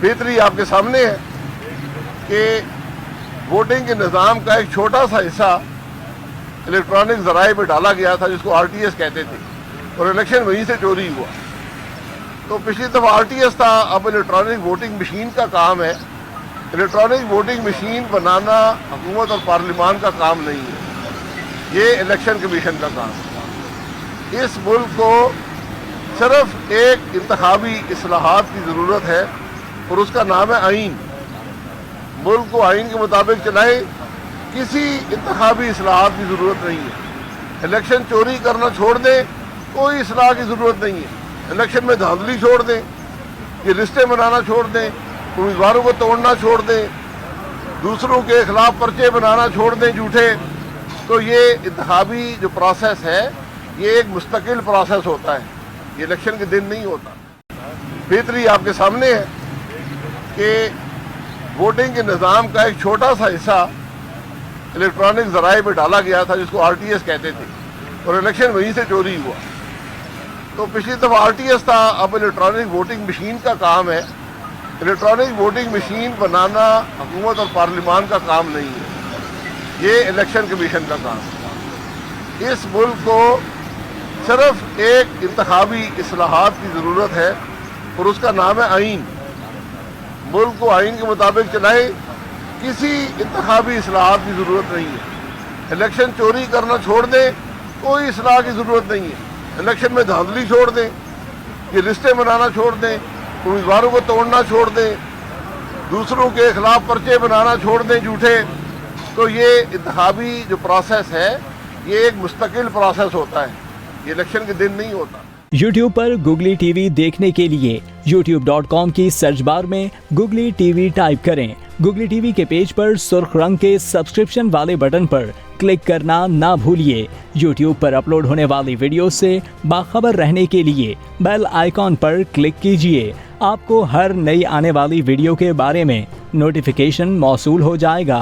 बेहतरी आपके सामने है कि वोटिंग के निज़ाम का एक छोटा सा हिस्सा इलेक्ट्रॉनिक ज़राए पे डाला गया था, जिसको RTS कहते थे, और इलेक्शन वहीं से चोरी हुआ। तो पिछली दफ़ा RTS था, अब इलेक्ट्रॉनिक वोटिंग मशीन का काम है। इलेक्ट्रॉनिक वोटिंग मशीन बनाना हुकूमत और पार्लिमान का काम नहीं है, ये इलेक्शन कमीशन का काम है। इस मुल्क को सिर्फ एक इंतखाबी इस्लाहात की ज़रूरत है और उसका नाम है आइन। मुल्क को आइन के मुताबिक चलाए, किसी इंतखाबी इस्लाहात की ज़रूरत नहीं है। इलेक्शन चोरी करना छोड़ दें, कोई इस्लाह की ज़रूरत नहीं है। इलेक्शन में धांधली छोड़ दें, ये रिश्ते बनाना छोड़ दें, उम्मीदवारों को तोड़ना छोड़ दें, दूसरों के खिलाफ पर्चे बनाना छोड़ दें झूठे। तो ये इंतखाबी जो प्रोसेस है, ये एक मुस्तकिल प्रोसेस होता है, ये इलेक्शन के दिन नहीं होता। बेहतरी आपके सामने है कि वोटिंग के निज़ाम का एक छोटा सा हिस्सा इलेक्ट्रॉनिक ज़राए पे डाला गया था, जिसको RTS कहते थे, और इलेक्शन वहीं से चोरी हुआ। तो पिछली दफ़ा RTS था, अब इलेक्ट्रॉनिक वोटिंग मशीन का काम है। इलेक्ट्रॉनिक वोटिंग मशीन बनाना हुकूमत और पार्लिमान का काम नहीं है, ये इलेक्शन कमीशन का काम है। इस मुल्क को सिर्फ एक इंतखाबी इस्लाहात की ज़रूरत है और उसका नाम है आइन। मुल्क को आइन के मुताबिक चलाए, किसी इंतखाबी इस्लाहात की ज़रूरत नहीं है। इलेक्शन चोरी करना छोड़ दें, कोई इस्लाह की ज़रूरत नहीं है। इलेक्शन में धांधली छोड़ दें, ये रिश्ते बनाना छोड़ दें, उम्मीदवारों को तोड़ना छोड़ दें, दूसरों के खिलाफ पर्चे बनाना छोड़ दें झूठे। तो ये इंतखाबी जो प्रोसेस है, ये एक मुस्तकिल प्रोसेस होता है, ये इलेक्शन के दिन नहीं होता। YouTube पर Google TV देखने के लिए youtube.com की सर्च बार में Google TV टाइप करें। Google TV के पेज पर सुर्ख रंग के सब्सक्रिप्शन वाले बटन पर क्लिक करना ना भूलिए। YouTube पर अपलोड होने वाली वीडियो से बाखबर रहने के लिए बेल आइकॉन पर क्लिक कीजिए। आपको हर नई आने वाली वीडियो के बारे में नोटिफिकेशन मौसूल हो जाएगा।